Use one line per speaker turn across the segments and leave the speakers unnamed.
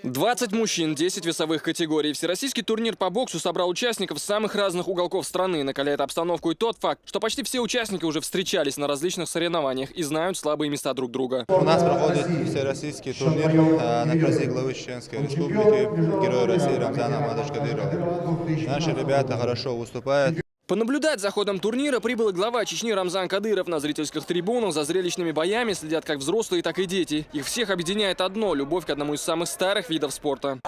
20 мужчин, 10 весовых категорий. Всероссийский турнир по боксу собрал участников с самых разных уголков страны. Накаляет обстановку и тот факт, что почти все участники уже встречались на различных соревнованиях и знают слабые места друг друга.
У нас проходит всероссийский турнир на призы главы Чеченской Республики, Героя России Рамзана Мадышкадырова. Наши ребята хорошо выступают.
Понаблюдать за ходом турнира прибыл и глава Чечни Рамзан Кадыров. На зрительских трибунах за зрелищными боями следят как взрослые, так и дети. Их всех объединяет одно – любовь к одному из самых старых видов спорта.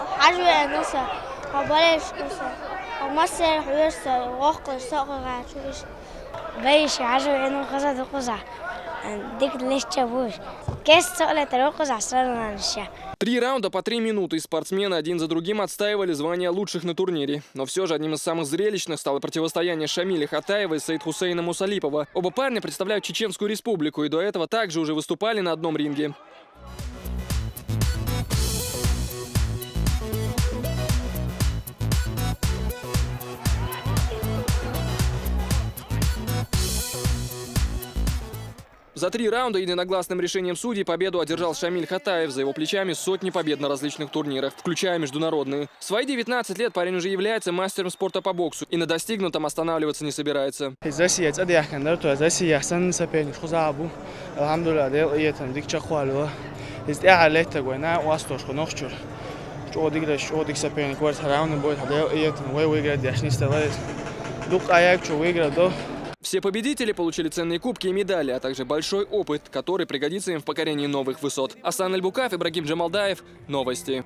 Три раунда по 3 минуты, и спортсмены один за другим отстаивали звание лучших на турнире. Но все же одним из самых зрелищных стало противостояние Шамиля Хатаева и Саидхусейна Мусалипова. Оба парня представляют Чеченскую Республику и до этого также уже выступали на одном ринге. За 3 раунда единогласным решением судей победу одержал Шамиль Хатаев. За его плечами сотни побед на различных турнирах, включая международные. В свои 19 лет парень уже является мастером спорта по боксу и на достигнутом останавливаться не собирается. Все победители получили ценные кубки и медали, а также большой опыт, который пригодится им в покорении новых высот. Асан Аль-Букаев, Ибрагим Джамалдаев. Новости.